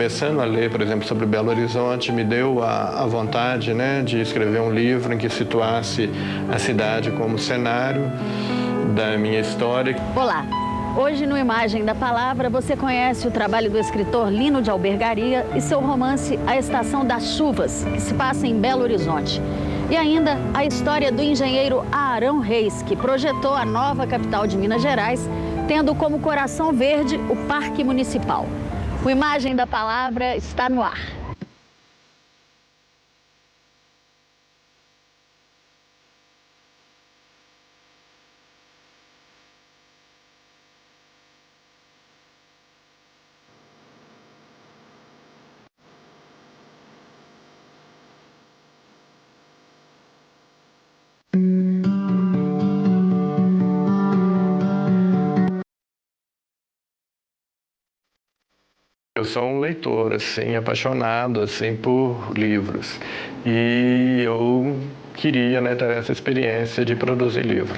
começando a ler, por exemplo, sobre Belo Horizonte, me deu a vontade, né, de escrever um livro em que situasse a cidade como cenário da minha história. Olá! Hoje, no Imagem da Palavra, você conhece o trabalho do escritor Lino de Albergaria e seu romance A Estação das Chuvas, que se passa em Belo Horizonte. E ainda a história do engenheiro Arão Reis, que projetou a nova capital de Minas Gerais, tendo como coração verde o Parque Municipal. O Imagem da Palavra está no ar. Eu sou um leitor, assim, apaixonado, assim, por livros. E eu queria, né, ter essa experiência de produzir livros.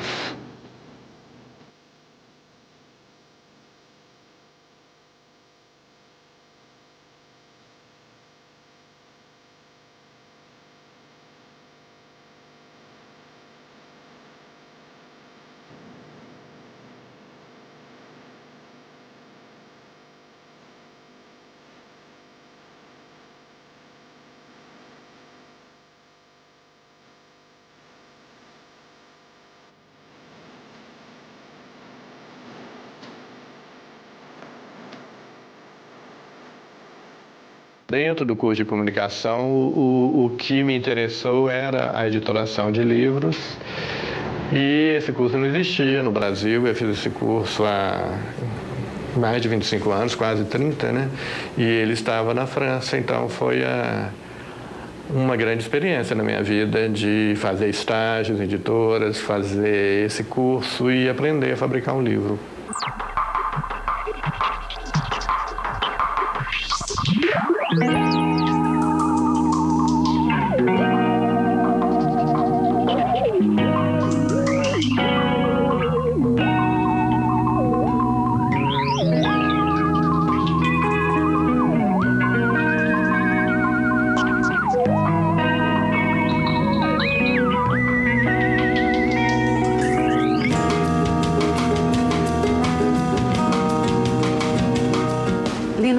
Dentro do curso de comunicação, o que me interessou era a editoração de livros. E esse curso não existia no Brasil. Eu fiz esse curso há mais de 25 anos, quase 30, né? E ele estava na França, então foi uma grande experiência na minha vida de fazer estágios em editoras, fazer esse curso e aprender a fabricar um livro.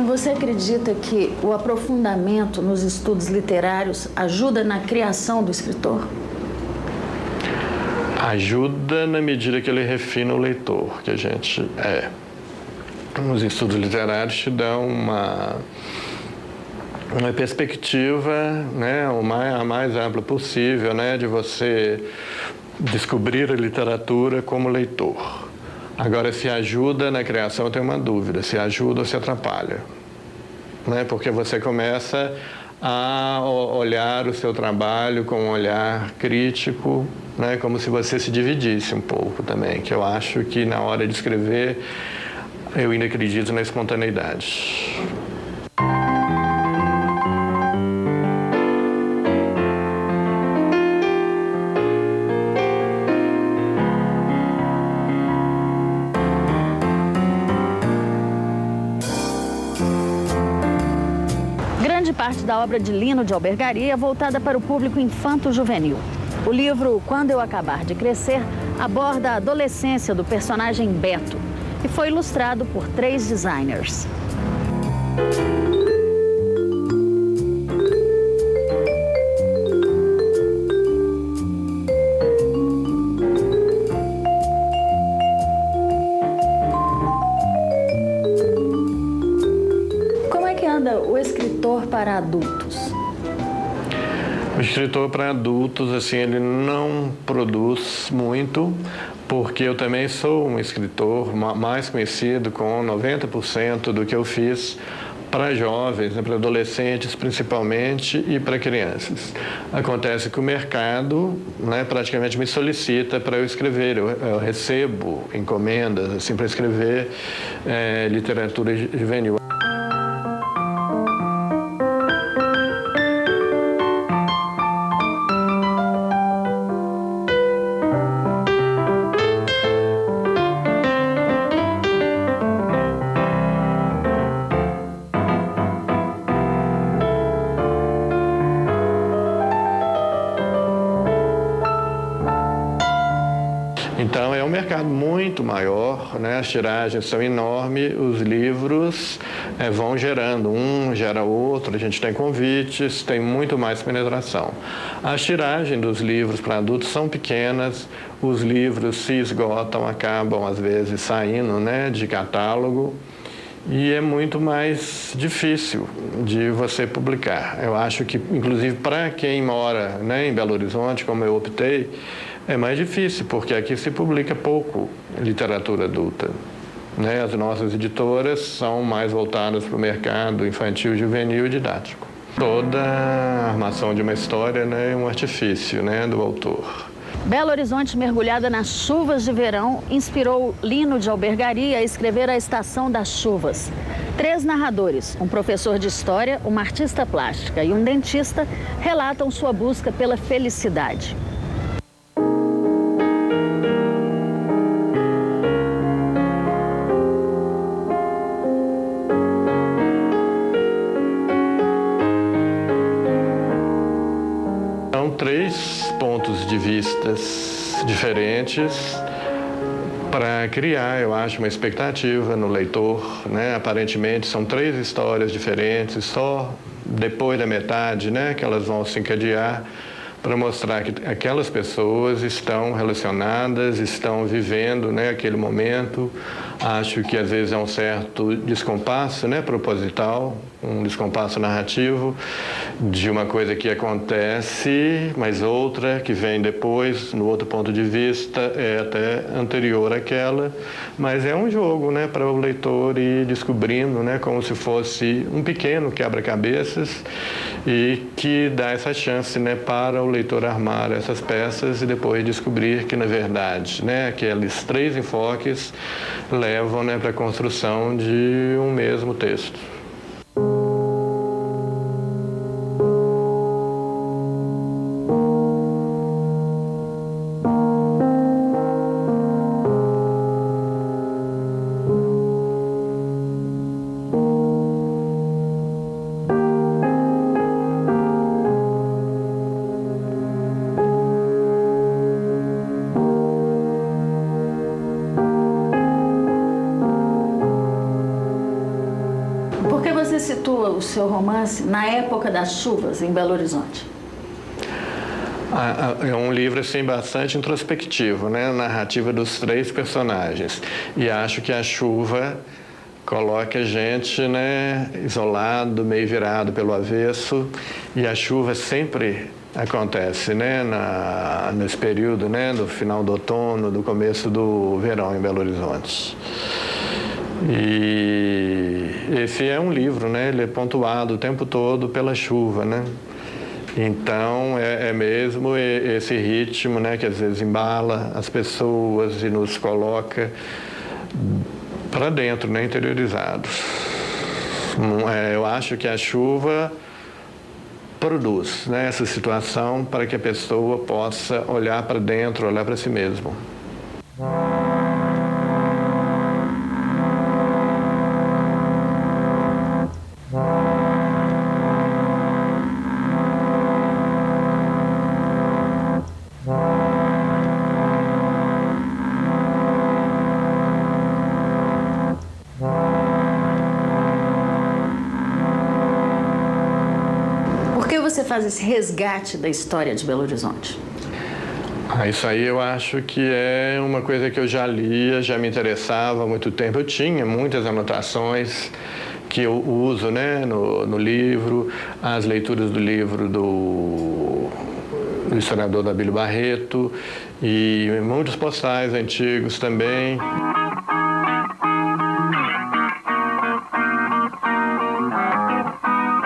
Você acredita que o aprofundamento nos estudos literários ajuda na criação do escritor? Ajuda na medida que ele refina o leitor, que a gente é. Os estudos literários te dão uma perspectiva, né, a mais ampla possível, né, de você descobrir a literatura como leitor. Agora, se ajuda na criação, eu tenho uma dúvida, se ajuda ou se atrapalha. Né? Porque você começa a olhar o seu trabalho com um olhar crítico, né? Como se você se dividisse um pouco também, que eu acho que na hora de escrever eu ainda acredito na espontaneidade. Parte da obra de Lino de Albergaria voltada para o público infanto-juvenil. O livro Quando Eu Acabar de Crescer aborda a adolescência do personagem Beto e foi ilustrado por 3 designers. O escritor para adultos? O escritor para adultos, assim, ele não produz muito, porque eu também sou um escritor mais conhecido com 90% do que eu fiz para jovens, né, para adolescentes principalmente e para crianças. Acontece que o mercado, né, praticamente me solicita para eu escrever. Eu recebo encomendas assim, para escrever literatura juvenil. é um mercado muito maior, né? As tiragens são enormes, os livros vão gerando, um gera outro, a gente tem convites, tem muito mais penetração. As tiragens dos livros para adultos são pequenas, os livros se esgotam, acabam às vezes saindo, né, de catálogo, e é muito mais difícil de você publicar. Eu acho que, inclusive, para quem mora, né, em Belo Horizonte, como eu optei, é mais difícil, porque aqui se publica pouco literatura adulta, né? As nossas editoras são mais voltadas para o mercado infantil, juvenil e didático. Toda a armação de uma história, né, é um artifício, né, do autor. Belo Horizonte, mergulhada nas chuvas de verão, inspirou Lino de Albergaria a escrever A Estação das Chuvas. 3 narradores, um professor de história, uma artista plástica e um dentista, relatam sua busca pela felicidade. São 3 pontos de vistas diferentes para criar, eu acho, uma expectativa no leitor, né? Aparentemente são 3 histórias diferentes, só depois da metade, né, que elas vão se encadear para mostrar que aquelas pessoas estão relacionadas, estão vivendo, né, aquele momento. Acho que às vezes é um certo descompasso, né, proposital, um descompasso narrativo de uma coisa que acontece, mas outra que vem depois, no outro ponto de vista, é até anterior àquela, mas é um jogo, né, para o leitor ir descobrindo, né, como se fosse um pequeno quebra-cabeças e que dá essa chance, né, para o leitor armar essas peças e depois descobrir que, na verdade, né, aqueles 3 enfoques levam, né, para a construção de um mesmo texto. Por que você situa o seu romance na época das chuvas em Belo Horizonte? É um livro assim, bastante introspectivo, né? A narrativa dos 3 personagens. E acho que a chuva coloca a gente, né, isolado, meio virado pelo avesso. E a chuva sempre acontece, né, nesse período, né, do final do outono, do começo do verão em Belo Horizonte. E esse é um livro, né? Ele é pontuado o tempo todo pela chuva, né? Então, é mesmo esse ritmo, né, que às vezes embala as pessoas e nos coloca para dentro, né, interiorizados. Eu acho que a chuva produz, né, essa situação para que a pessoa possa olhar para dentro, olhar para si mesmo. Por que você faz esse resgate da história de Belo Horizonte? Isso aí eu acho que é uma coisa que eu já lia, já me interessava há muito tempo. Eu tinha muitas anotações que eu uso, né, no livro, as leituras do livro do historiador Abílio Barreto e muitos postais antigos também.